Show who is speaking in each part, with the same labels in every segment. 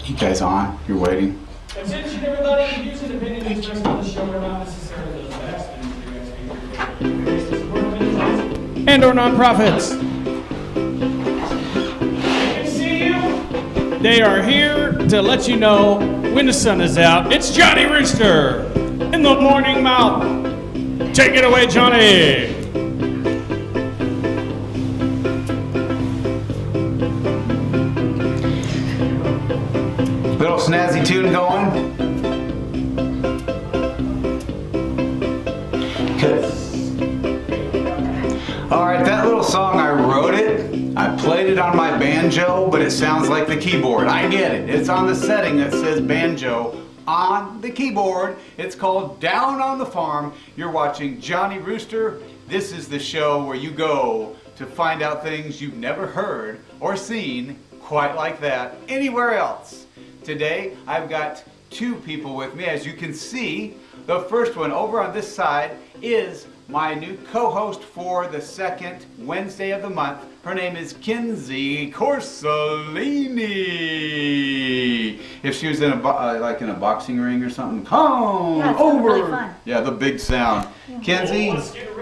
Speaker 1: You guys on? You're waiting?
Speaker 2: And since you never thought any views and opinions expressed on the show are not necessarily those of Aspen and or nonprofits. You can see you. They are here to let you know when the sun is out. It's Johnny Rooster in the morning mouth. Take it away, Johnny.
Speaker 1: Little snazzy tune going. Alright, that little song, I wrote it. I played it on my banjo, but it sounds like the keyboard. I get it. It's on the setting that says banjo on the keyboard. It's called Down on the Farm. You're watching Johnny Rooster. This is the show where you go to find out things you've never heard or seen quite like that anywhere else. Today, I've got two people with me. As you can see, the first one over on this side is my new co-host for the second Wednesday of the month. Her name is Kenzie Corsolini. If she was in a like in a boxing ring or something, come over.
Speaker 3: Really fun.
Speaker 1: Yeah, the big sound. Kenzie,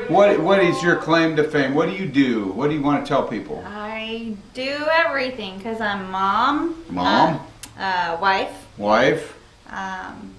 Speaker 1: what is your claim to fame? What do you do? What do you want to tell people?
Speaker 3: I do everything because I'm mom. Wife.
Speaker 1: Wife.
Speaker 3: I'm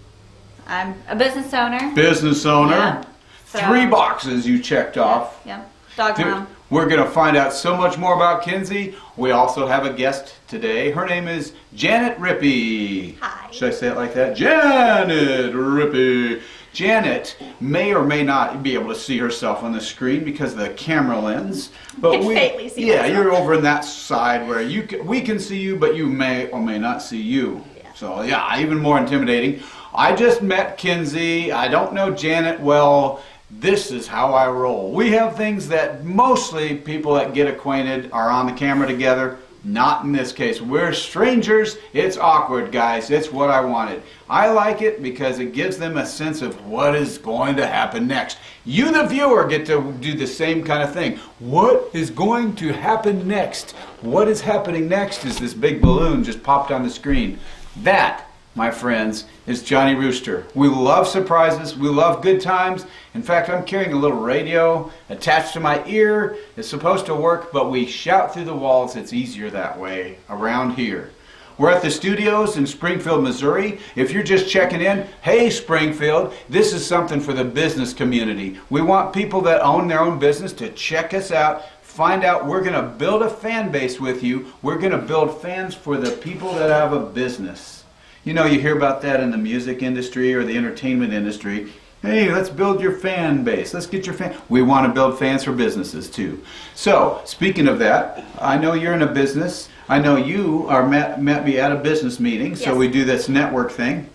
Speaker 3: a business owner.
Speaker 1: Business owner.
Speaker 3: Yeah. So,
Speaker 1: 3 boxes you checked off.
Speaker 3: Yeah. Dog mom.
Speaker 1: We're going to find out so much more about Kenzie. We also have a guest today. Her name is Janet Rippee.
Speaker 3: Hi.
Speaker 1: Should I say it like that? Janet Rippee. Janet may or may not be able to see herself on the screen because of the camera lens. But
Speaker 3: faintly see
Speaker 1: yeah,
Speaker 3: myself.
Speaker 1: you're over in that side where we can see you, but you may or may not see you.
Speaker 3: Yeah.
Speaker 1: So yeah, even more intimidating. I just met Kenzie. I don't know Janet well. This is how I roll. We have things that mostly people that get acquainted are on the camera together. Not in this case. We're strangers. It's awkward, guys. It's what I wanted. I like it because it gives them a sense of what is going to happen next. You, the viewer, get to do the same kind of thing. What is going to happen next? What is happening next is this big balloon just popped on the screen. That, my friends, is Johnny Rooster. We love surprises. We love good times. In fact, I'm carrying a little radio attached to my ear. It's supposed to work, but we shout through the walls. It's easier that way around here. We're at the studios in Springfield, Missouri. If you're just checking in, hey Springfield, this is something for the business community. We want people that own their own business to check us out. Find out. We're going to build a fan base with you. We're going to build fans for the people that have a business. You know, you hear about that in the music industry or the entertainment industry. Hey, let's build your fan base. Let's get your fan. We want to build fans for businesses too. So, speaking of that, I know you're in a business. I know you are met me at a business meeting, so
Speaker 3: yes.
Speaker 1: We do this network thing.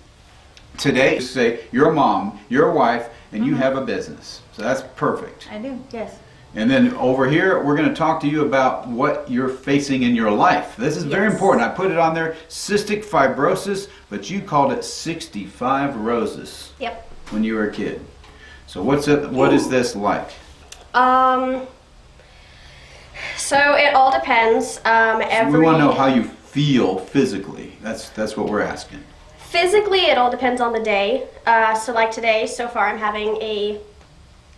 Speaker 1: Today, say you're a mom, you're a wife, and you have a business. So that's perfect.
Speaker 3: I do, yes.
Speaker 1: And then over here, we're going to talk to you about what you're facing in your life. This is very important. I put it on there, cystic fibrosis, but you called it 65 roses.
Speaker 4: Yep.
Speaker 1: When you were a kid. So what's it? What is this like?
Speaker 4: So it all depends.
Speaker 1: We want to know how you feel physically. That's what we're asking.
Speaker 4: Physically, it all depends on the day. So like today, so far I'm having a,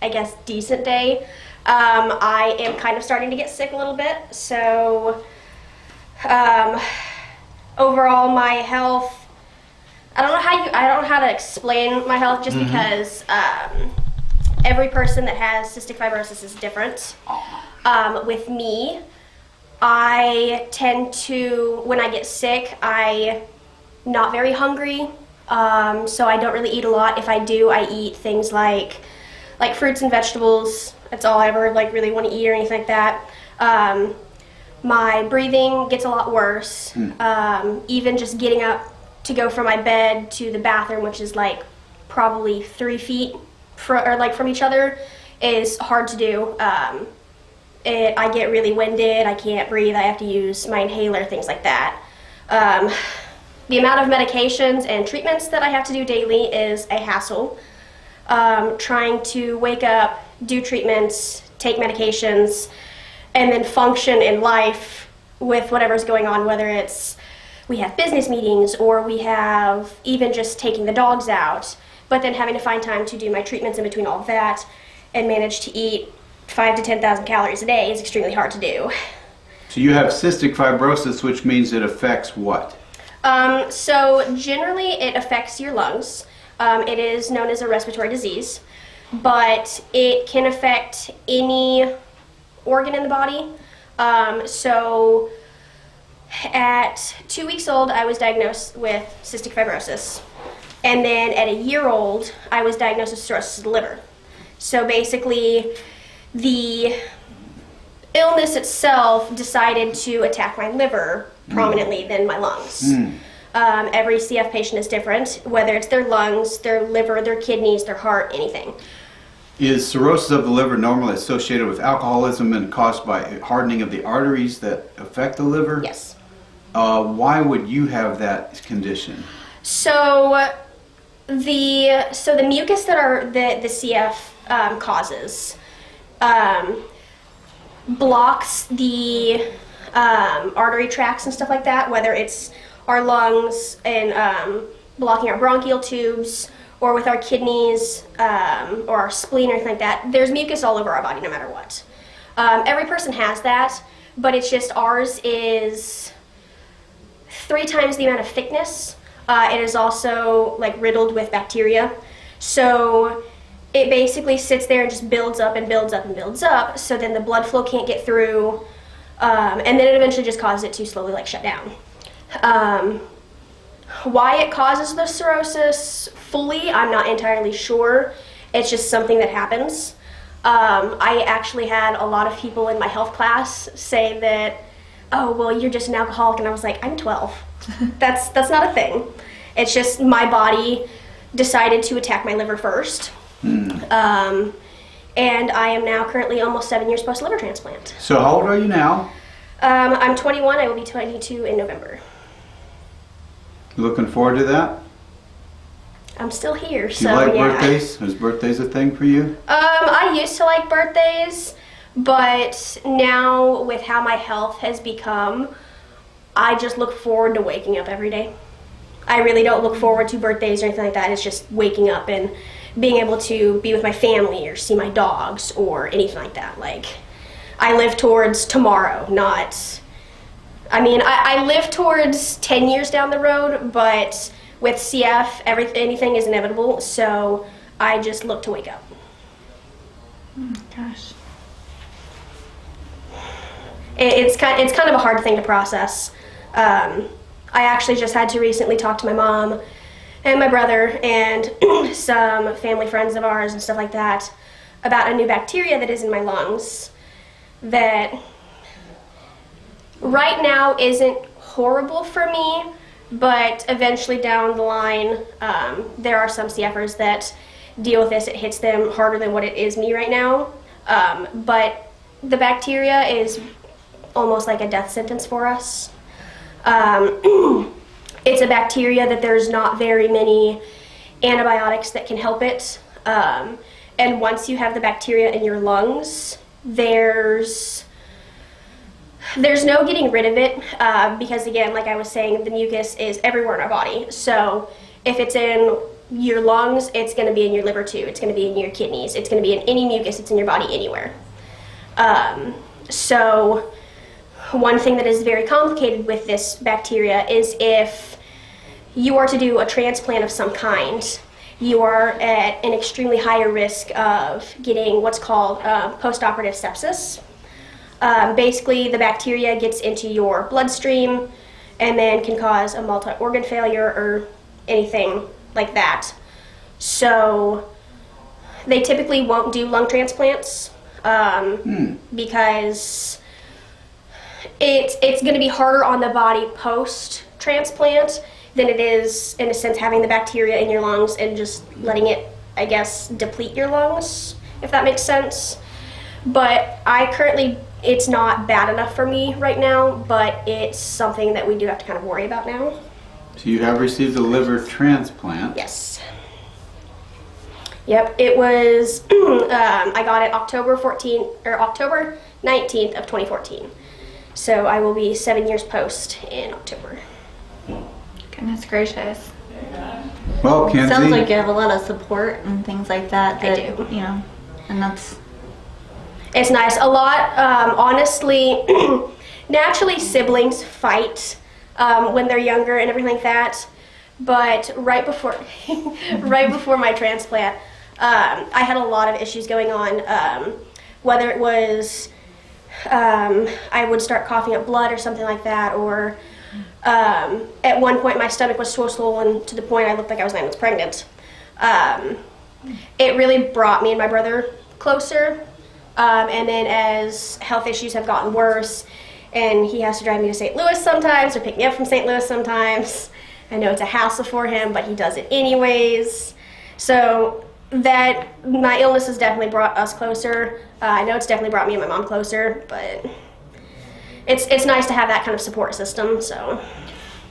Speaker 4: I guess, decent day. I am kind of starting to get sick a little bit. So overall, my health. I don't know how to explain my health just because every person that has cystic fibrosis is different. With me, I tend to, when I get sick, I'm not very hungry, so I don't really eat a lot. If I do, I eat things like fruits and vegetables. That's all I ever really want to eat or anything like that. My breathing gets a lot worse. Even just getting up to go from my bed to the bathroom, which is probably 3 feet from each other, is hard to do. I get really winded, I can't breathe, I have to use my inhaler, things like that. The amount of medications and treatments that I have to do daily is a hassle. Trying to wake up, do treatments, take medications, and then function in life with whatever's going on, whether it's we have business meetings, or we have even just taking the dogs out, but then having to find time to do my treatments in between all of that and manage to eat 5 to 10,000 calories a day is extremely hard to do.
Speaker 1: So you have cystic fibrosis, which means it affects what?
Speaker 4: So generally it affects your lungs. It is known as a respiratory disease, but it can affect any organ in the body. So at 2 weeks old, I was diagnosed with cystic fibrosis. And then at a year old, I was diagnosed with cirrhosis of the liver. So basically, the illness itself decided to attack my liver prominently than my lungs. Every CF patient is different, whether it's their lungs, their liver, their kidneys, their heart, anything.
Speaker 1: Is cirrhosis of the liver normally associated with alcoholism and caused by hardening of the arteries that affect the liver?
Speaker 4: Yes.
Speaker 1: Why would you have that condition?
Speaker 4: So the mucus that the CF causes blocks the artery tracts and stuff like that, whether it's our lungs and blocking our bronchial tubes, or with our kidneys or our spleen or anything like that. There's mucus all over our body no matter what. Every person has that, but it's just ours is 3 times the amount of thickness. It is also like riddled with bacteria. So it basically sits there and just builds up and builds up and builds up, so then the blood flow can't get through, and then it eventually just causes it to slowly like shut down. Why it causes the cirrhosis fully, I'm not entirely sure. It's just something that happens. I actually had a lot of people in my health class say that, oh, well, you're just an alcoholic, and I was like, I'm 12. That's not a thing. It's just my body decided to attack my liver first. And I am now currently almost 7 years post-liver transplant.
Speaker 1: So how old are you now?
Speaker 4: I'm 21. I will be 22 in November.
Speaker 1: Looking forward to that?
Speaker 4: I'm still here,
Speaker 1: Do
Speaker 4: so
Speaker 1: you like
Speaker 4: yeah.
Speaker 1: birthdays? Is birthdays a thing for you?
Speaker 4: I used to like birthdays, but now with how my health has become, I just look forward to waking up every day. I really don't look forward to birthdays or anything like that. It's just waking up and being able to be with my family or see my dogs or anything like that. Like, I live towards tomorrow, not... I mean, I live towards 10 years down the road, but with CF, anything is inevitable, so I just look to wake up.
Speaker 3: Gosh.
Speaker 4: It's kind of a hard thing to process. I actually just had to recently talk to my mom and my brother and some family friends of ours and stuff like that about a new bacteria that is in my lungs that right now isn't horrible for me, but eventually down the line, there are some CFers that deal with this. It hits them harder than what it is me right now. But the bacteria is almost like a death sentence for us. It's a bacteria that there's not very many antibiotics that can help it. And once you have the bacteria in your lungs, there's no getting rid of it, because again, like I was saying, the mucus is everywhere in our body. So if it's in your lungs, it's going to be in your liver too. It's going to be in your kidneys. It's going to be in any mucus that's in your body anywhere. So one thing that is very complicated with this bacteria is if you are to do a transplant of some kind, you are at an extremely higher risk of getting what's called post-operative sepsis. Basically, the bacteria gets into your bloodstream and then can cause a multi-organ failure or anything like that. So they typically won't do lung transplants because it's going to be harder on the body post-transplant than it is, in a sense, having the bacteria in your lungs and just letting it, I guess, deplete your lungs, if that makes sense. But it's not bad enough for me right now, but it's something that we do have to kind of worry about now.
Speaker 1: So you have received a liver transplant.
Speaker 4: Yes. Yep, it was, I got it October 19th of 2014. So I will be 7 years post in October.
Speaker 3: Goodness gracious.
Speaker 1: Well, Kenzie.
Speaker 3: Sounds like you have a lot of support and things like that.
Speaker 4: I do.
Speaker 3: You know, and that's.
Speaker 4: It's nice. A lot, honestly, naturally siblings fight when they're younger and everything like that. But right before my transplant, I had a lot of issues going on. Whether it was I would start coughing up blood or something like that, or at one point my stomach was so swollen to the point I looked like I was 9 months pregnant. It really brought me and my brother closer. And then as health issues have gotten worse, and he has to drive me to St. Louis sometimes or pick me up from St. Louis sometimes. I know it's a hassle for him, but he does it anyways. So that my illness has definitely brought us closer. I know it's definitely brought me and my mom closer, but it's nice to have that kind of support system. So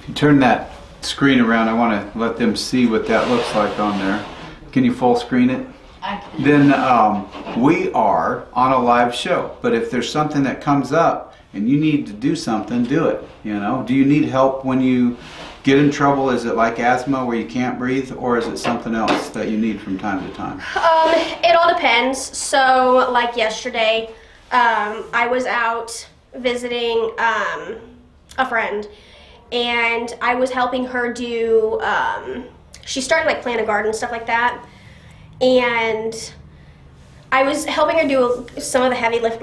Speaker 1: If you turn that screen around, I want to let them see what that looks like on there. Can you full screen it? Then we are on a live show, but if there's something that comes up and you need to do something, do it. You know, do you need help when you get in trouble? Is it like asthma where you can't breathe, or is it something else that you need from time to time?
Speaker 4: it all depends. So like yesterday, I was out visiting a friend, and I was helping her do. She started like plant a garden and stuff like that. And I was helping her do some of the heavy lifting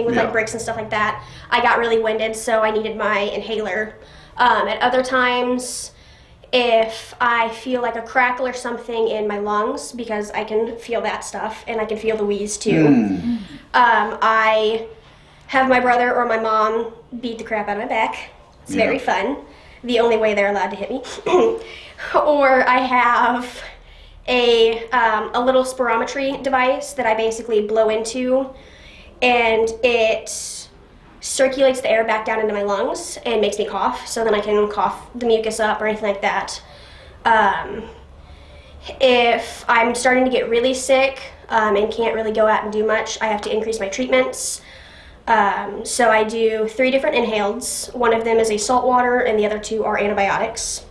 Speaker 4: with like bricks and stuff like that. I got really winded, so I needed my inhaler. At other times, if I feel like a crackle or something in my lungs, because I can feel that stuff and I can feel the wheeze too. I have my brother or my mom beat the crap out of my back. It's very fun. The only way they're allowed to hit me. Or I have a little spirometry device that I basically blow into, and it circulates the air back down into my lungs and makes me cough, so then I can cough the mucus up or anything like that. If I'm starting to get really sick and can't really go out and do much, I have to increase my treatments. So I do 3 different inhaleds. One of them is a salt water and the other 2 are antibiotics.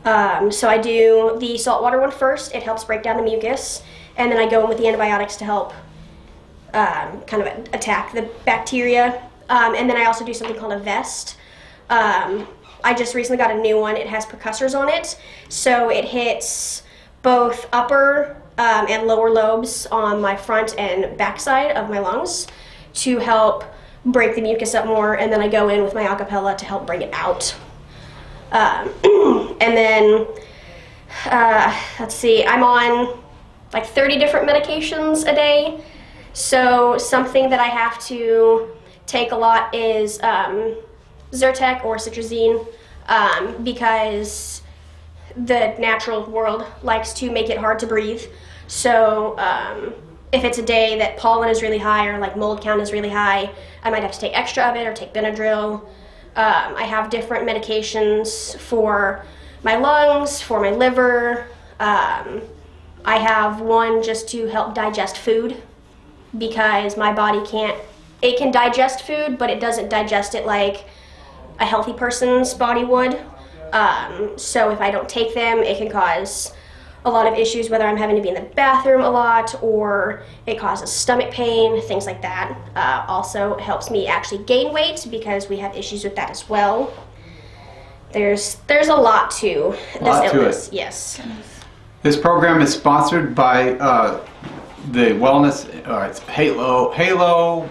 Speaker 4: So I do the saltwater one first. It helps break down the mucus, and then I go in with the antibiotics to help kind of attack the bacteria. And then I also do something called a vest. I just recently got a new one. It has percussors on it, so it hits both upper and lower lobes on my front and back side of my lungs to help break the mucus up more, and then I go in with my acapella to help bring it out. And then, let's see, I'm on like 30 different medications a day. So something that I have to take a lot is Zyrtec or citrazine, because the natural world likes to make it hard to breathe. So if it's a day that pollen is really high or like mold count is really high, I might have to take extra of it or take Benadryl. I have different medications for my lungs, for my liver. I have one just to help digest food, because my body it can digest food, but it doesn't digest it like a healthy person's body would. So if I don't take them, it can cause a lot of issues, whether I'm having to be in the bathroom a lot or it causes stomach pain, things like that. Also helps me actually gain weight, because we have issues with that as well. There's a lot to this illness. Yes.
Speaker 1: This program is sponsored by the wellness, it's Halo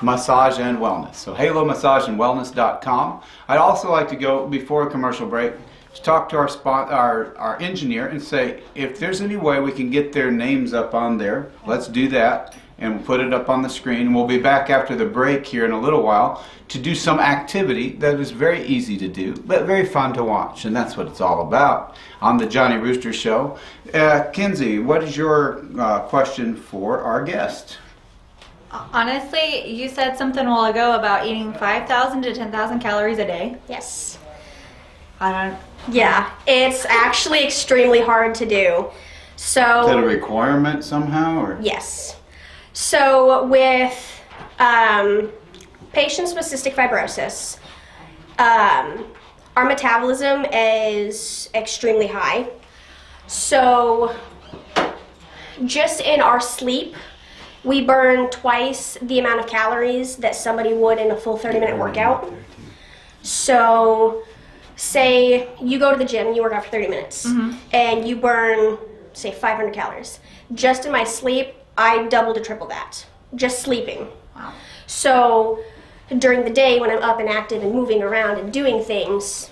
Speaker 1: Massage and Wellness. So halomassageandwellness.com. I'd also like to go, before a commercial break, to talk to our engineer and say, if there's any way we can get their names up on there, let's do that and we'll put it up on the screen. We'll be back after the break here in a little while to do some activity that is very easy to do, but very fun to watch, and that's what it's all about on the Johnny Rooster Show. Kenzie, what is your question for our guest?
Speaker 3: Honestly, you said something a while ago about eating 5,000 to 10,000 calories a day.
Speaker 4: Yes.
Speaker 3: Yeah,
Speaker 4: it's actually extremely hard to do. So
Speaker 1: Is that a requirement somehow, or?
Speaker 4: Yes. So with patients with cystic fibrosis, our metabolism is extremely high. So just in our sleep, we burn twice the amount of calories that somebody would in a full 30-minute workout. So say you go to the gym and you work out for 30 minutes and you burn, say, 500 calories. Just in my sleep, I double to triple that, just sleeping.
Speaker 3: Wow.
Speaker 4: So during the day when I'm up and active and moving around and doing things,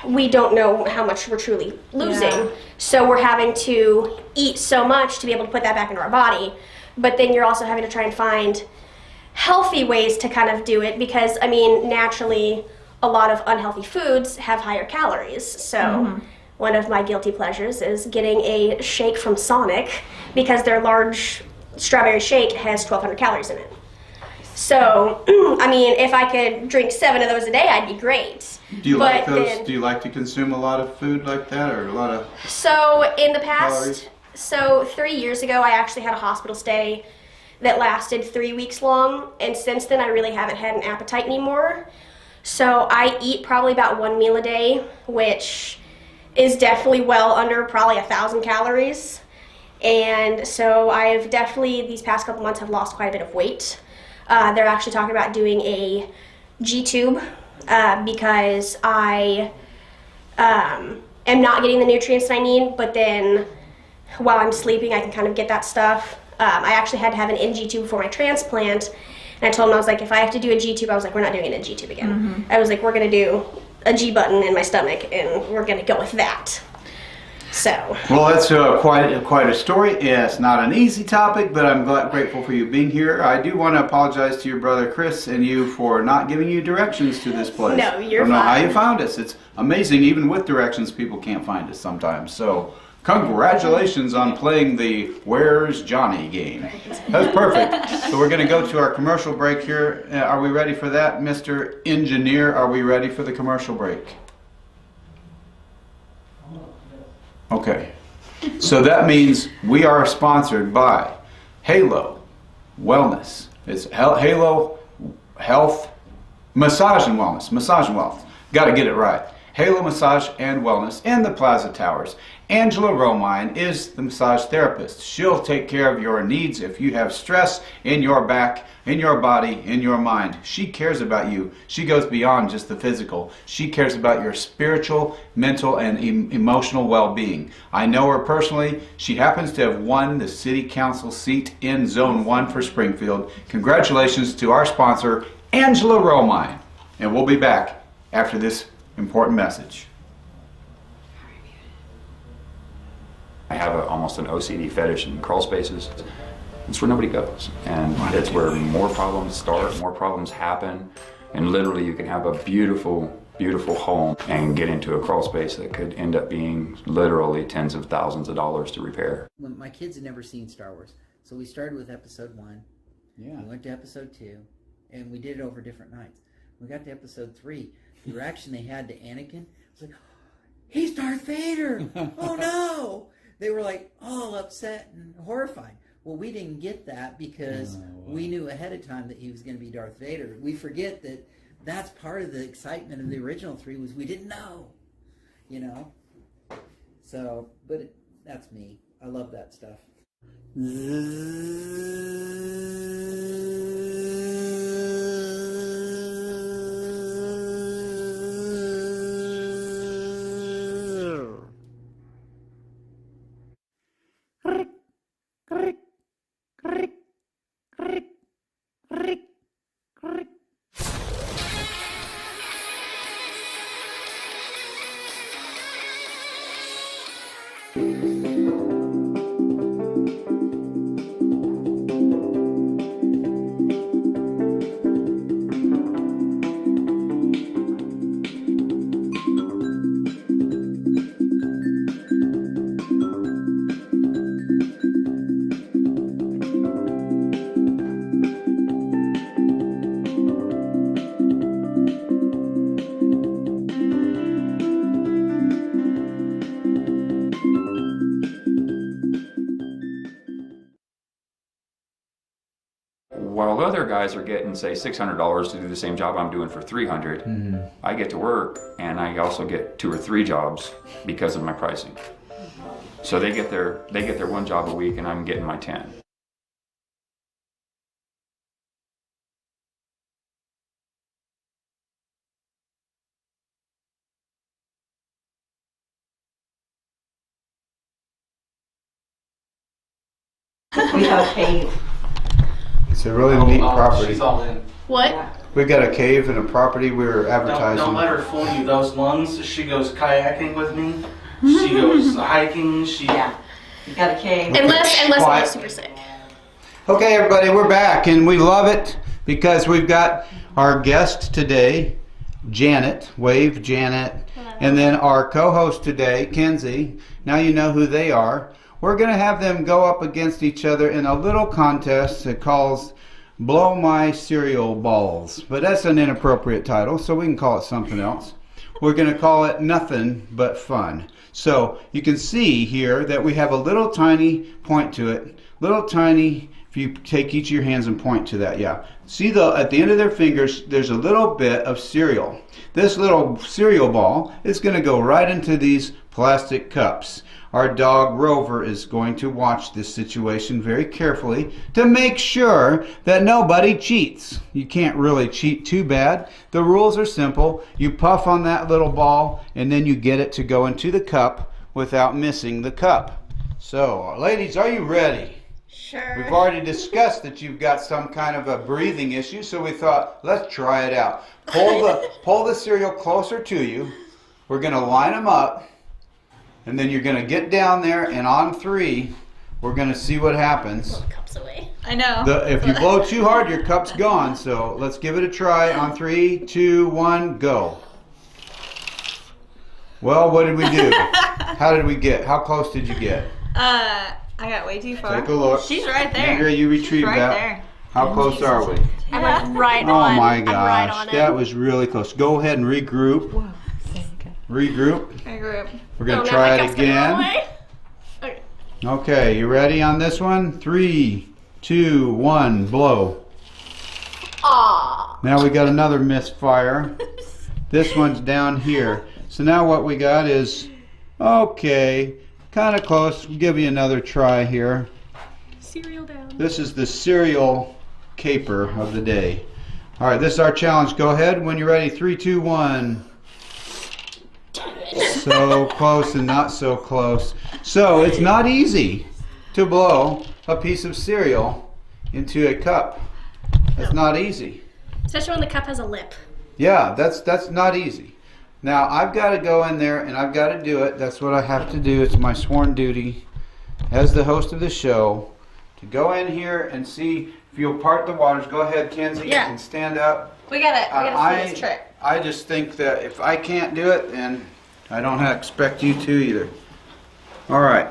Speaker 4: we don't know how much we're truly losing.
Speaker 3: Yeah.
Speaker 4: So we're having to eat so much to be able to put that back into our body. But then you're also having to try and find healthy ways to kind of do it because, I mean, naturally, a lot of unhealthy foods have higher calories. So one of my guilty pleasures is getting a shake from Sonic because their large strawberry shake has 1,200 calories in it. So, I mean, if I could drink 7 of those a day, I'd be great.
Speaker 1: Do you like those?
Speaker 4: Then,
Speaker 1: Do you like to consume a lot of food like that, or a lot of?
Speaker 4: So in the past,
Speaker 1: calories?
Speaker 4: So 3 years ago, I actually had a hospital stay that lasted 3 weeks long, and since then, I really haven't had an appetite anymore. So I eat probably about 1 meal a day, which is definitely well under probably 1,000 calories. And so I've definitely, these past couple months, have lost quite a bit of weight. They're actually talking about doing a G-tube because I am not getting the nutrients that I need, but then while I'm sleeping, I can kind of get that stuff. I actually had to have an NG tube for my transplant, and I told him, I was like, if I have to do a G tube, I was like, we're not doing an NG tube again. I was like, we're gonna do a G button in my stomach, and we're gonna go with that. So.
Speaker 1: Well, that's quite a story. Yeah, it's not an easy topic, but I'm grateful for you being here. I do want to apologize to your brother Chris and you for not giving you directions to this place.
Speaker 4: No, you're
Speaker 1: I don't know how
Speaker 4: fine.
Speaker 1: you found us. It's amazing. Even with directions, people can't find us sometimes. So, congratulations on playing the Where's Johnny game. That's perfect. So we're going to go to our commercial break here. Are we ready for that, Mr. Engineer? Are we ready for the commercial break? Okay, so that means we are sponsored by Halo Wellness. It's Halo Health, Massage and Wellness. Massage and Wellness. Got to get it right. Halo Massage and Wellness in the Plaza Towers. Angela Romine is the massage therapist. She'll take care of your needs if you have stress in your back, in your body, in your mind. She cares about you. She goes beyond just the physical. She cares about your spiritual, mental, and emotional well-being. I know her personally. She happens to have won the City Council seat in Zone 1 for Springfield. Congratulations to our sponsor, Angela Romine. And we'll be back after this important message.
Speaker 5: I have almost an OCD fetish in crawl spaces. It's where nobody goes. And it's where more problems start, more problems happen. And literally you can have a beautiful, beautiful home and get into a crawl space that could end up being literally tens of thousands of dollars to repair.
Speaker 6: My kids had never seen Star Wars. So we started with episode 1.
Speaker 1: Yeah.
Speaker 6: We went to episode 2. And we did it over different nights. We got to episode 3. The reaction they had to Anakin was like, he's Darth Vader! Oh no! They were like all upset and horrified. Well, we didn't get that because we knew ahead of time that he was going to be Darth Vader. We forget that that's part of the excitement of the original 3 was we didn't know, you know? So, but that's me. I love that stuff.
Speaker 5: other guys are getting, say, $600 to do the same job I'm doing for $300, I get to work and I also get 2 or 3 jobs because of my pricing. So they get their 1 job a week and I'm getting my 10.
Speaker 7: We have a cave.
Speaker 1: It's a really neat property.
Speaker 8: She's all in.
Speaker 4: What?
Speaker 1: We got a cave and a property we're
Speaker 8: Don't
Speaker 1: advertising.
Speaker 8: let her fool you. Those lungs. She goes kayaking with me. She goes hiking.
Speaker 7: Yeah. You got a cave.
Speaker 4: Unless I
Speaker 1: Quiet.
Speaker 4: get super sick.
Speaker 1: Okay, everybody, we're back, and we love it because we've got our guest today, Janet. Wave, Janet. And then our co-host today, Kenzie. Now you know who they are. We're going to have them go up against each other in a little contest that calls Blow My Cereal Balls. But that's an inappropriate title, so we can call it something else. We're going to call it Nothing But Fun. So you can see here that we have a little tiny point to it. Little tiny, if you take each of your hands and point to that, yeah. See at the end of their fingers, there's a little bit of cereal. This little cereal ball is going to go right into these plastic cups. Our dog Rover is going to watch this situation very carefully to make sure that nobody cheats. You can't really cheat too bad. The rules are simple. You puff on that little ball and then you get it to go into the cup without missing the cup. So, ladies, are you ready?
Speaker 4: Sure.
Speaker 1: We've already discussed that you've got some kind of a breathing issue, so we thought, let's try it out. Pull the cereal closer to you. We're going to line them up. And then you're going to get down there, and on 3, we're going to see what happens.
Speaker 4: Pull the cups away.
Speaker 3: I know.
Speaker 1: If you blow too hard, your cup's gone. So let's give it a try. On 3, 2, 1, go. Well, what did we do? How did we get? How close did you get?
Speaker 3: I got way too far.
Speaker 1: Take a look.
Speaker 3: She's right there.
Speaker 1: Andrea, you retrieved
Speaker 3: She's right
Speaker 1: that.
Speaker 3: there.
Speaker 1: How close are we?
Speaker 4: I went right
Speaker 1: Oh
Speaker 4: on.
Speaker 1: my
Speaker 4: I'm right
Speaker 1: gosh,
Speaker 4: on it.
Speaker 1: that was really close. Go ahead and regroup. Regroup.
Speaker 3: I grew up.
Speaker 1: We're going
Speaker 4: Oh,
Speaker 1: to
Speaker 4: now
Speaker 1: try
Speaker 4: my
Speaker 1: it
Speaker 4: cup's gonna roll
Speaker 1: again.
Speaker 4: away. Okay.
Speaker 1: Okay, you ready on this one? 3, 2, 1, blow.
Speaker 4: Aw.
Speaker 1: Now we got another misfire. This one's down here. So now what we got is, okay, kind of close. We'll give you another try here.
Speaker 4: Cereal down.
Speaker 1: This is the cereal caper of the day. All right, this is our challenge. Go ahead when you're ready. 3, 2, 1. So close and not so close. So it's not easy to blow a piece of cereal into a cup. It's not easy.
Speaker 4: Especially when the cup has a lip.
Speaker 1: Yeah, that's not easy. Now I've got to go in there and I've got to do it. That's what I have to do. It's my sworn duty as the host of the show to go in here and see if you'll part the waters. Go ahead, Kenzie.
Speaker 3: Yeah.
Speaker 1: You can stand up.
Speaker 3: We gotta see this trick.
Speaker 1: I just think that if I can't do it, then I don't expect you to either. All right.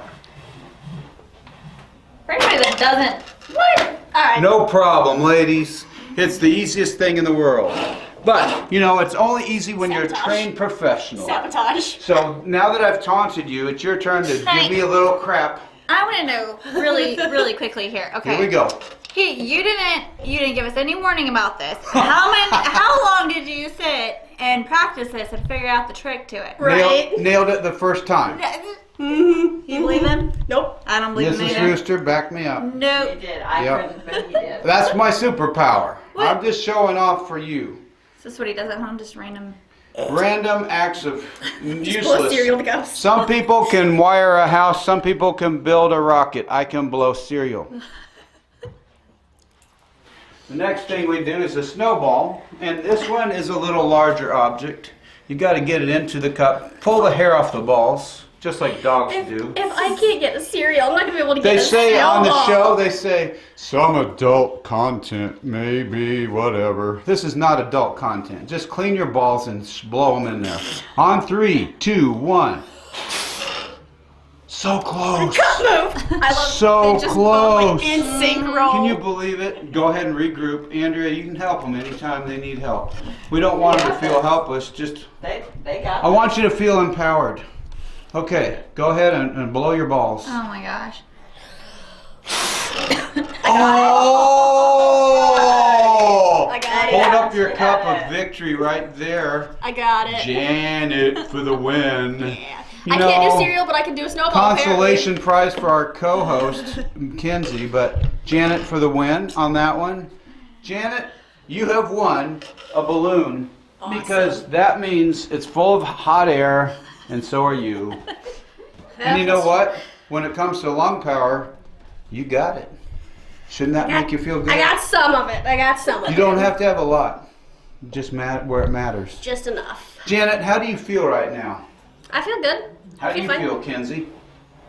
Speaker 3: For anybody that doesn't, what?
Speaker 4: Alright.
Speaker 1: No problem, ladies. It's the easiest thing in the world. But, you know, it's only easy when you're a
Speaker 4: Sabotage.
Speaker 1: trained professional.
Speaker 4: Sabotage.
Speaker 1: So now that I've taunted you, it's your turn to give me a little crap.
Speaker 3: I want to know really quickly here. Okay.
Speaker 1: Here we go.
Speaker 3: You didn't give us any warning about this. How long did you sit and practice this and figure out the trick to it?
Speaker 4: Right.
Speaker 1: Nailed it the first time.
Speaker 3: You believe him?
Speaker 4: Nope.
Speaker 3: I don't believe him
Speaker 1: Mrs.
Speaker 3: either.
Speaker 1: Rooster, back me up.
Speaker 7: You
Speaker 3: Nope.
Speaker 7: did. I
Speaker 1: Yep.
Speaker 7: couldn't, but he did.
Speaker 1: That's my superpower.
Speaker 3: What?
Speaker 1: I'm just showing off for you.
Speaker 3: Is this what he does at home? Just random.
Speaker 1: Random acts of
Speaker 4: Blow
Speaker 1: useless.
Speaker 4: cereal to cups.
Speaker 1: Some people can wire a house, some people can build a rocket. I can blow cereal. The next thing we do is a snowball, and this one is a little larger object. You got to get it into the cup. Pull the hair off the balls, just like dogs do.
Speaker 4: If I can't get the cereal, I'm not gonna be able to
Speaker 1: They
Speaker 4: get
Speaker 1: say
Speaker 4: the
Speaker 1: on the
Speaker 4: snowball.
Speaker 1: show, they say, some adult content, maybe, whatever. This is not adult content. Just clean your balls and blow them in there. On 3, 2, 1. So close.
Speaker 4: Move. I love
Speaker 1: So
Speaker 4: they just both,
Speaker 1: close.
Speaker 4: like, in sync roll.
Speaker 1: Can you believe it? Go ahead and regroup. Andrea, you can help them anytime they need help. We don't want them to feel helpless. Just,
Speaker 7: They got
Speaker 1: I want you to feel empowered. Okay, go ahead and blow your balls.
Speaker 3: Oh my gosh.
Speaker 1: Oh!
Speaker 4: ready.
Speaker 1: Hold up your cup of victory right there.
Speaker 4: I got it.
Speaker 1: Janet for the win.
Speaker 4: Yeah.
Speaker 1: You
Speaker 4: I can't
Speaker 1: know,
Speaker 4: do cereal, but I can do a snowball.
Speaker 1: Consolation prize for our co-host, Kenzie, but Janet for the win on that one. Janet, you have won a balloon because that means it's full of hot air, and so are you. And you know what? When it comes to lung power, you got it. Shouldn't that make you feel good?
Speaker 4: I got some of it.
Speaker 1: You don't have to have a lot. Just where it matters.
Speaker 4: Just enough.
Speaker 1: Janet, how do you feel right now?
Speaker 4: I feel good.
Speaker 1: How do you
Speaker 4: fine.
Speaker 1: feel, Kenzie?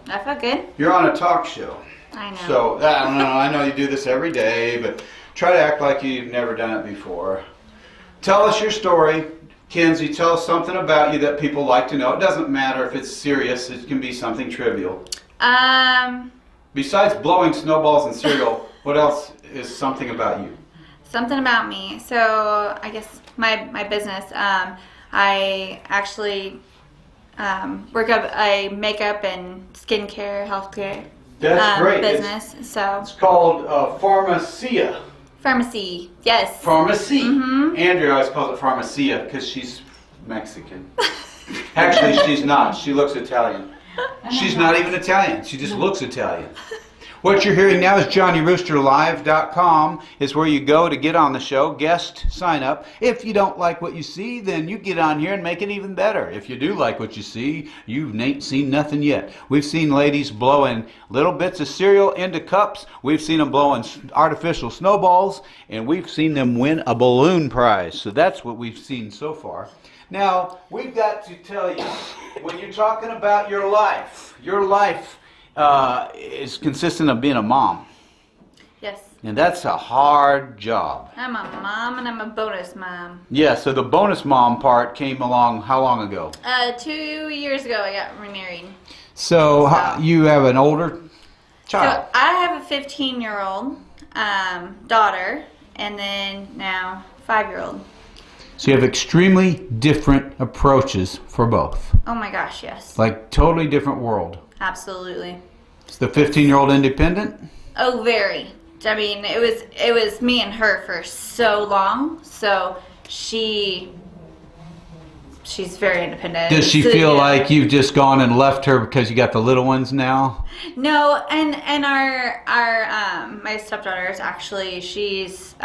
Speaker 3: I felt good.
Speaker 1: You're on a talk show.
Speaker 3: I know.
Speaker 1: So, I don't know. I know you do this every day, but try to act like you've never done it before. Tell us your story. Kenzie, tell us something about you that people like to know. It doesn't matter if it's serious. It can be something trivial. Besides blowing snowballs and cereal, what else is something about you?
Speaker 3: Something about me. So I guess my business. I actually work up a makeup and skincare, healthcare
Speaker 1: That's great.
Speaker 3: business.
Speaker 1: It's called Pharmacia.
Speaker 3: Pharmacy. Yes.
Speaker 1: Pharmacy.
Speaker 3: Mm-hmm.
Speaker 1: Andrea always calls it Pharmacia because she's Mexican. Actually, she's not. She looks Italian. She's not even Italian. She just looks Italian. What you're hearing now is JohnnyRoosterLive.com is where you go to get on the show. Guest sign up. If you don't like what you see, then you get on here and make it even better. If you do like what you see, you ain't seen nothing yet. We've seen ladies blowing little bits of cereal into cups. We've seen them blowing artificial snowballs, and we've seen them win a balloon prize. So that's what we've seen so far. Now, we've got to tell you, when you're talking about your life is consistent of being a mom.
Speaker 3: Yes.
Speaker 1: And that's a hard job.
Speaker 3: I'm a mom and I'm a bonus mom.
Speaker 1: Yeah, so the bonus mom part came along how long ago?
Speaker 3: 2 years ago I got remarried.
Speaker 1: So you have an older child.
Speaker 3: So I have a 15-year-old daughter and then now 5-year-old.
Speaker 1: So you have extremely different approaches for both.
Speaker 3: Oh my gosh, yes.
Speaker 1: Like totally different world.
Speaker 3: Absolutely.
Speaker 1: Is the 15-year-old independent?
Speaker 3: Oh, very. I mean, it was me and her for so long. So she's very independent.
Speaker 1: Does she feel like you've just gone and left her because you got the little ones now?
Speaker 3: No, and our my stepdaughter is actually she's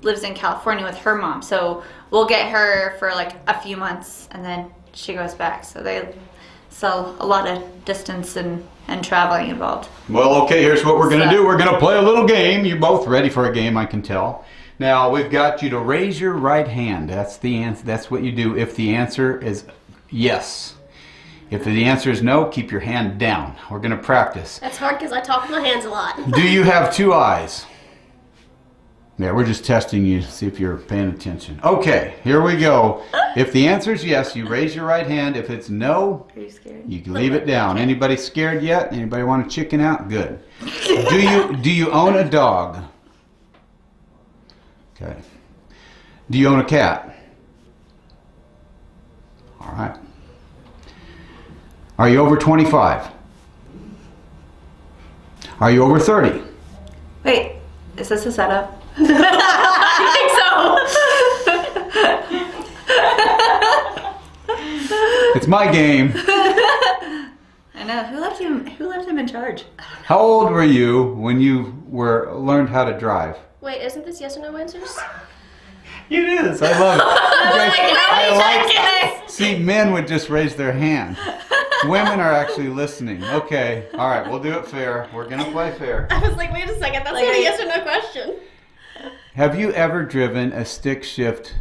Speaker 3: lives in California with her mom. So we'll get her for like a few months and then she goes back. So a lot of distance and traveling involved.
Speaker 1: Well, okay, here's what we're going to do. We're going to play a little game. You're both ready for a game, I can tell. Now, we've got you to raise your right hand. That's the answer. That's what you do if the answer is yes. If the answer is no, keep your hand down. We're going to practice.
Speaker 4: That's hard because I talk with my hands a lot.
Speaker 1: Do you have two eyes? Yeah, we're just testing you to see if you're paying attention. Okay, here we go. If the answer is yes, you raise your right hand. If it's no,
Speaker 3: Are you scared?
Speaker 1: you can leave it down. Anybody scared yet? Anybody want to chicken out? Good. Do you own a dog? Okay. Do you own a cat? All right. Are you over 25? Are you over 30?
Speaker 3: Wait, is this a setup? I think so.
Speaker 1: It's my game.
Speaker 3: I know. Who left him in charge?
Speaker 1: How old were you when you learned how to drive?
Speaker 4: Wait, isn't this yes or no answers?
Speaker 1: It is. I love it. See, men would just raise their hand. Women are actually listening. Okay. All right. We'll do it fair. We're going to play fair.
Speaker 4: I was like, wait a second. That's not a yes or no question.
Speaker 1: Have you ever driven a stick shift?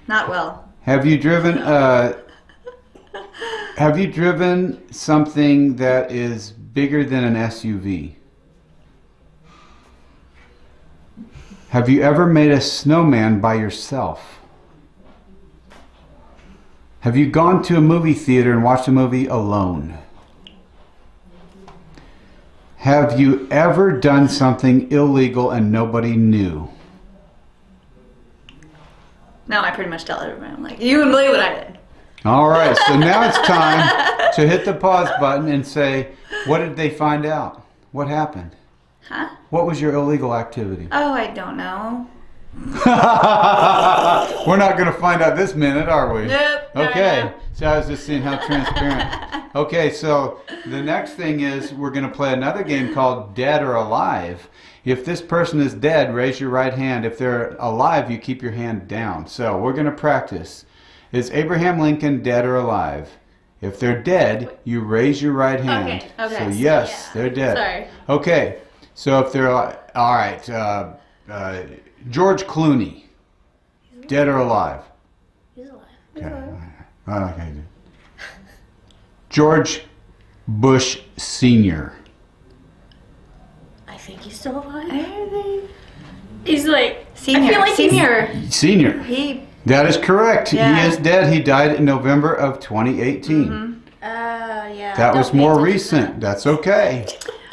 Speaker 3: Not well.
Speaker 1: Have you driven something that is bigger than an SUV? Have you ever made a snowman by yourself? Have you gone to a movie theater and watched a movie alone? Have you ever done something illegal and nobody knew?
Speaker 3: No, I pretty much tell everyone. I'm like, you wouldn't believe what I did.
Speaker 1: All right, so now it's time to hit the pause button and say, what did they find out? What happened?
Speaker 3: Huh?
Speaker 1: What was your illegal activity?
Speaker 3: Oh, I don't know.
Speaker 1: We're not going to find out this minute, are we?
Speaker 3: Nope.
Speaker 1: Okay.
Speaker 3: No.
Speaker 1: So I was just seeing how transparent. Okay, so the next thing is we're going to play another game called Dead or Alive. If this person is dead, raise your right hand. If they're alive, you keep your hand down. So we're going to practice. Is Abraham Lincoln dead or alive? If they're dead, you raise your right hand.
Speaker 3: Okay.
Speaker 1: So yes, they're dead.
Speaker 3: Sorry.
Speaker 1: Okay. So if they're all right, George Clooney, dead or alive?
Speaker 4: He's alive.
Speaker 1: Okay. George Bush Sr.
Speaker 4: I think he's still alive. He's like
Speaker 3: Senior.
Speaker 4: I feel like
Speaker 3: Senior.
Speaker 1: Senior. That is correct.
Speaker 3: Yeah.
Speaker 1: He is dead. He died in November of 2018.
Speaker 4: yeah.
Speaker 1: That was
Speaker 4: Don't pay
Speaker 1: more
Speaker 4: attention to
Speaker 1: recent. That's okay.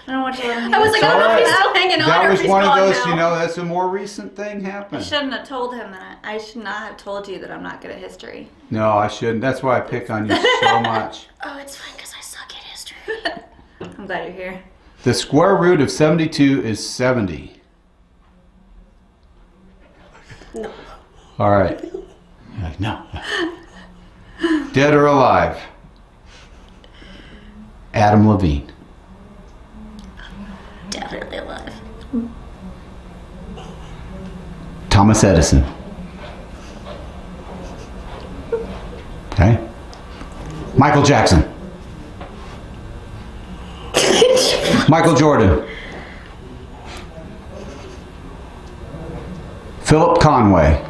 Speaker 3: I don't want you to let him
Speaker 4: I was like, I don't know if he's still hanging on
Speaker 1: That
Speaker 4: or
Speaker 1: was
Speaker 4: if he's
Speaker 1: one of
Speaker 4: gone
Speaker 1: those,
Speaker 4: now.
Speaker 1: that's a more recent thing
Speaker 3: I
Speaker 1: happened.
Speaker 3: shouldn't have told him that. I should not have told you that I'm not good at history.
Speaker 1: No, I shouldn't. That's why I pick on you so much.
Speaker 4: Oh, it's fine because I suck at history.
Speaker 3: I'm glad you're here.
Speaker 1: The square root of 72 is 70.
Speaker 4: No.
Speaker 1: All right. No. Dead or alive? Adam Levine.
Speaker 4: Definitely alive.
Speaker 1: Thomas Edison. Okay. Michael Jackson. Michael Jordan. Philip Conway.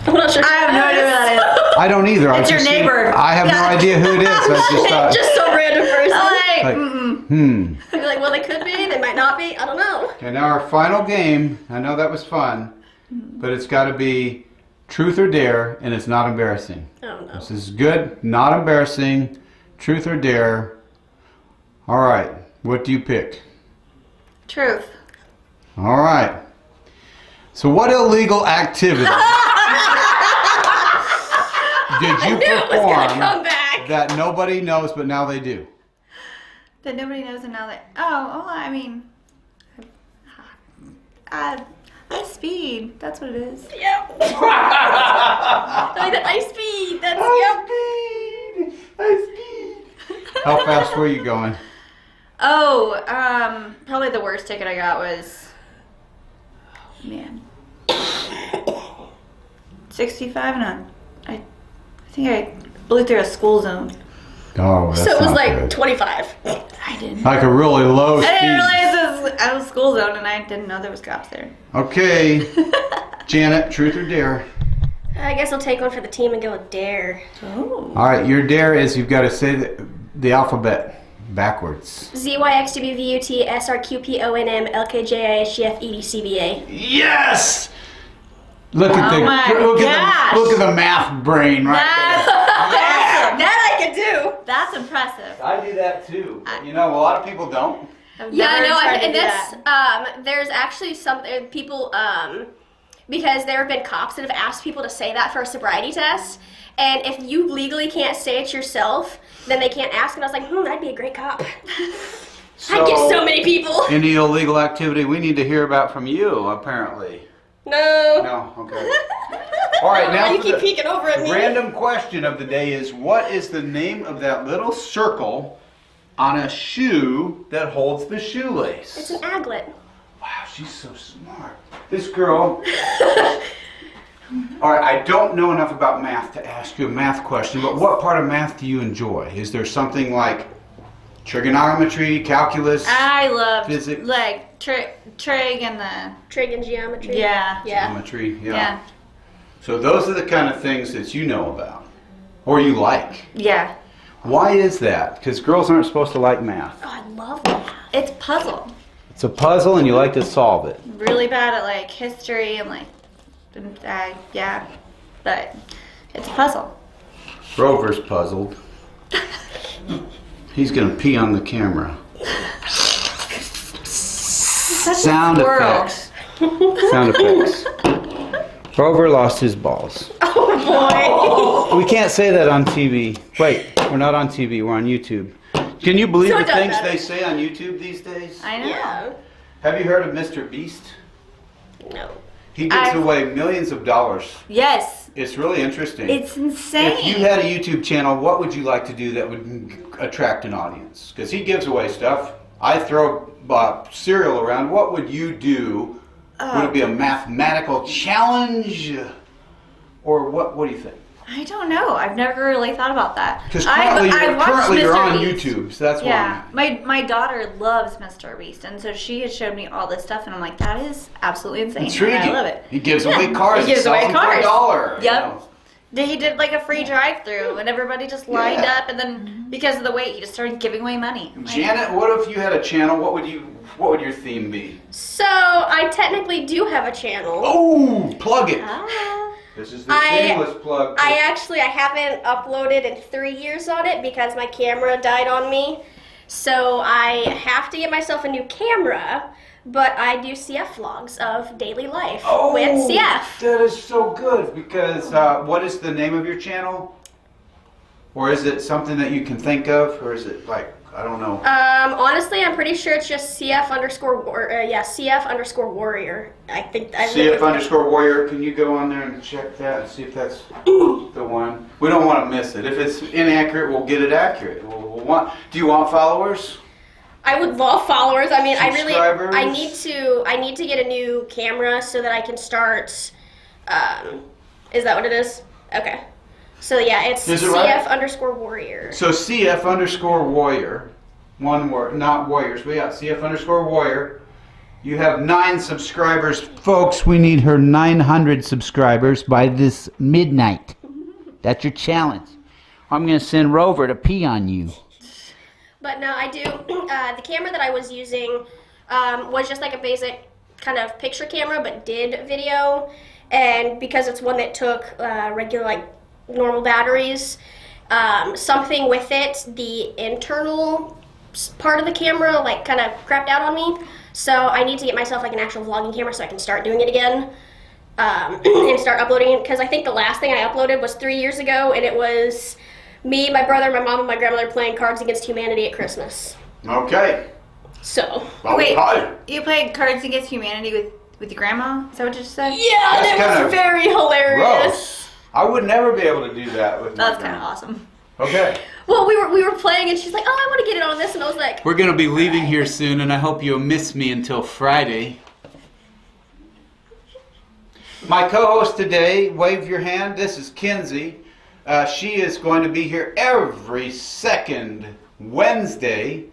Speaker 4: I'm not sure.
Speaker 3: I have no idea who that
Speaker 1: I don't either.
Speaker 3: It's your neighbor.
Speaker 1: I have no idea who it is. I just thought.
Speaker 4: Just some random person.
Speaker 1: Like,
Speaker 4: I'd be like, well, they could be, they might not be. I don't know.
Speaker 1: Okay, now our final game. I know that was fun, but it's got to be truth or dare, and it's not embarrassing.
Speaker 4: Oh no.
Speaker 1: This is good, not embarrassing. Truth or dare. All right, what do you pick?
Speaker 3: Truth.
Speaker 1: All right. So what illegal activity did you
Speaker 4: It was gonna
Speaker 1: perform
Speaker 4: come back.
Speaker 1: that nobody knows but now they do?
Speaker 3: That nobody knows and now that. Oh, I mean. I speed. That's what it is.
Speaker 4: Yep. Like the ice speed. That's yep.
Speaker 1: How fast were you going?
Speaker 3: Oh, probably the worst ticket I got was. Man. 65 and I think I blew through a school zone.
Speaker 1: Oh, that's
Speaker 4: So it was
Speaker 1: not
Speaker 4: like
Speaker 1: good.
Speaker 4: 25.
Speaker 3: I didn't.
Speaker 1: Like a really low
Speaker 3: I didn't
Speaker 1: speed.
Speaker 3: realize I was school zone and I didn't know there was cops there.
Speaker 1: Okay, Janet, truth or dare?
Speaker 4: I guess I'll take one for the team and go with dare.
Speaker 3: Oh.
Speaker 1: All right, your dare is you've got to say the alphabet backwards.
Speaker 4: ZYXWVUT SRQPONM LKJISGF
Speaker 1: Yes. Look at
Speaker 3: Oh my
Speaker 1: look
Speaker 3: gosh.
Speaker 1: at the math brain right
Speaker 4: That I could do.
Speaker 3: That's impressive.
Speaker 1: there. I do that too. You know, a lot of people don't.
Speaker 3: I've
Speaker 4: Yeah, I
Speaker 3: never
Speaker 4: know,
Speaker 3: tried to
Speaker 4: and
Speaker 3: do
Speaker 4: that's
Speaker 3: that.
Speaker 4: there's actually some people because there have been cops that have asked people to say that for a sobriety test, and if you legally can't say it yourself, then they can't ask. And I was like, I'd be a great cop. I'd get so many people.
Speaker 1: Any illegal activity we need to hear about from you, apparently.
Speaker 4: No.
Speaker 1: No, okay. All right, now
Speaker 4: You
Speaker 1: for
Speaker 4: keep
Speaker 1: the
Speaker 4: peeking over at me.
Speaker 1: random question of the day is, what is the name of that little circle on a shoe that holds the shoelace?
Speaker 4: It's an aglet.
Speaker 1: Wow, she's so smart. This girl. All right, I don't know enough about math to ask you a math question, but what part of math do you enjoy? Is there something like trigonometry, calculus?
Speaker 3: I love
Speaker 1: Physics.
Speaker 3: like trig and the
Speaker 4: Trig and geometry.
Speaker 3: yeah.
Speaker 4: Yeah.
Speaker 1: Geometry,
Speaker 3: Yeah.
Speaker 1: So those are the kind of things that you know about, or you like.
Speaker 3: Yeah.
Speaker 1: Why is that? Because girls aren't supposed to like math.
Speaker 4: Oh, I love that.
Speaker 3: It's puzzle.
Speaker 1: It's a puzzle and you like to solve it.
Speaker 3: Really bad at like history and like yeah, but it's a puzzle.
Speaker 1: Rover's puzzled. He's gonna pee on the camera. Sound
Speaker 3: squirrel.
Speaker 1: effects. Sound effects. Rover lost his balls.
Speaker 4: Oh boy.
Speaker 1: We can't say that on TV. Wait, we're not on TV, we're on YouTube. Can you believe
Speaker 4: So
Speaker 1: the
Speaker 4: it doesn't
Speaker 1: things
Speaker 4: matter.
Speaker 1: they say on YouTube these days?
Speaker 3: I know.
Speaker 4: Yeah.
Speaker 1: Have you heard of Mr. Beast?
Speaker 4: No.
Speaker 1: He gives
Speaker 3: I've-
Speaker 1: away millions of dollars.
Speaker 3: Yes.
Speaker 1: It's really interesting.
Speaker 3: It's insane.
Speaker 1: If you had a YouTube channel, what would you like to do that would attract an audience? Because he gives away stuff. I throw cereal around. What would you do? Would it be a mathematical challenge? Or what do you think?
Speaker 3: I don't know. I've never really thought about that.
Speaker 1: Because currently, you're
Speaker 3: Mr.
Speaker 1: on
Speaker 3: Beast.
Speaker 1: YouTube, so that's
Speaker 3: Yeah,
Speaker 1: why.
Speaker 3: my daughter loves Mr. Beast, and so she has showed me all this stuff, and I'm like, that is absolutely insane.
Speaker 1: Intriguing.
Speaker 3: And I love it.
Speaker 1: He gives away cars.
Speaker 3: He gives away
Speaker 1: sells them for
Speaker 3: cars.
Speaker 1: $1.
Speaker 3: Yep. He did like a free drive-through, and everybody just lined up, and then because of the wait, he just started giving away money.
Speaker 1: Janet, what if you had a channel? What would your theme be?
Speaker 4: So I technically do have a channel.
Speaker 1: Oh, plug it.
Speaker 3: Ah.
Speaker 1: This is the shameless plug.
Speaker 4: I haven't uploaded in 3 years on it because my camera died on me. So I have to get myself a new camera, but I do CF vlogs of daily life with CF.
Speaker 1: That is so good because what is the name of your channel? Or is it something that you can think of? Or is it like, I don't know.
Speaker 4: Honestly, I'm pretty sure it's just CF_warrior. I think
Speaker 1: CF_warrior. Can you go on there and check that and see if that's the one? We don't want to miss it. If it's inaccurate, we'll get it accurate. Do you want followers?
Speaker 4: I would love followers. I mean,
Speaker 1: Subscribers?
Speaker 4: I need to get a new camera so that I can start. Is that what it is? Okay. So yeah, it's
Speaker 1: Is it right?
Speaker 4: CF_warrior.
Speaker 1: So CF_warrior, one word, not warriors. We got CF_warrior. You have 9 subscribers, folks. We need her 900 subscribers by this midnight. That's your challenge. I'm gonna send Rover to pee on you.
Speaker 4: But no, I do. The camera that I was using was just like a basic kind of picture camera, but did video. And because it's one that took regular, like normal batteries, something with it, the internal part of the camera, like kind of crapped out on me. So I need to get myself like an actual vlogging camera so I can start doing it again and start uploading it. Because I think the last thing I uploaded was 3 years ago, and it was me, my brother, my mom, and my grandmother playing Cards Against Humanity at Christmas.
Speaker 1: Okay.
Speaker 4: So.
Speaker 1: Well,
Speaker 3: Wait,
Speaker 1: hi.
Speaker 3: you played Cards Against Humanity with your grandma? Is that what you just said?
Speaker 4: Yeah,
Speaker 1: That's
Speaker 4: that
Speaker 1: kind
Speaker 4: was
Speaker 1: of
Speaker 4: very hilarious.
Speaker 1: Gross. I would never be able to do that with my
Speaker 3: That's kind of
Speaker 1: grandma.
Speaker 3: awesome.
Speaker 1: Okay.
Speaker 4: Well, we were playing, and she's like, "Oh, I want to get it on this," and I was like,
Speaker 1: We're going to be leaving here soon, and I hope you'll miss me until Friday. My co-host today, wave your hand. This is Kenzie. She is going to be here every second Wednesday.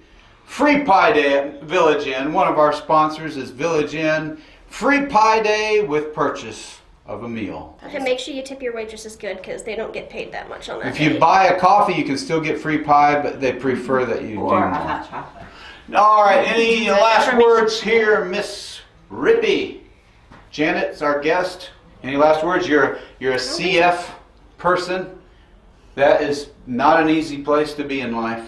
Speaker 1: Free Pie Day at Village Inn. One of our sponsors is Village Inn. Free Pie Day with purchase of a meal.
Speaker 4: "Okay, make sure you tip your waitresses good because they don't get paid that much on that."
Speaker 1: If you buy a coffee, you can still get free pie, but they prefer that you
Speaker 7: Or
Speaker 1: do
Speaker 7: a
Speaker 1: more.
Speaker 7: hot chocolate.
Speaker 1: All right, any last words here, Miss Rippee? Janet's our guest. Any last words? You're a CF person. That is not an easy place to be in life.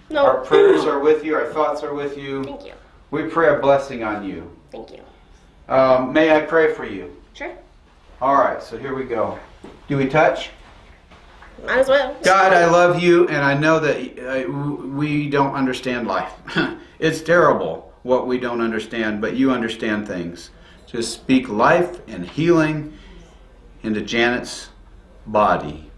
Speaker 4: No.
Speaker 1: Our prayers are with you. Our thoughts are with you.
Speaker 4: Thank you.
Speaker 1: We pray a blessing on you.
Speaker 4: Thank you.
Speaker 1: May I pray for you?
Speaker 4: Sure.
Speaker 1: All right, so here we go. Do we touch?
Speaker 4: Might as well.
Speaker 1: God, I love you, and I know that we don't understand life. It's terrible what we don't understand, but you understand things. Just speak life and healing into Janet's body.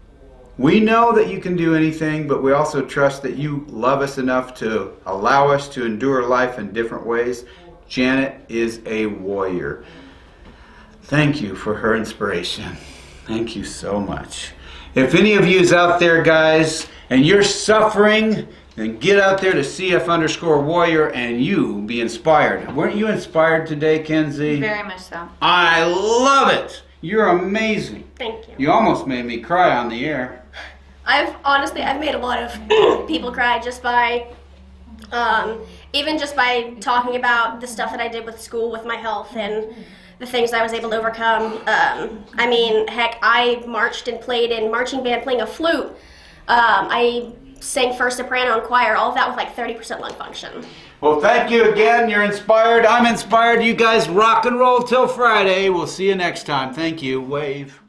Speaker 1: We know that you can do anything, but we also trust that you love us enough to allow us to endure life in different ways. Janet is a warrior. Thank you for her inspiration. Thank you so much. If any of you is out there, guys, and you're suffering, then get out there to CF_warrior and you be inspired. Weren't you inspired today, Kenzie?
Speaker 3: Very much so.
Speaker 1: I love it. You're amazing.
Speaker 4: Thank you.
Speaker 1: You almost made me cry on the air.
Speaker 4: I've made a lot of people cry just by, even just by talking about the stuff that I did with school, with my health, and the things I was able to overcome. I mean, heck, I marched and played in marching band playing a flute. I sang first soprano in choir, all of that with like 30% lung function.
Speaker 1: Well, thank you again. You're inspired. I'm inspired. You guys rock and roll till Friday. We'll see you next time. Thank you. Wave.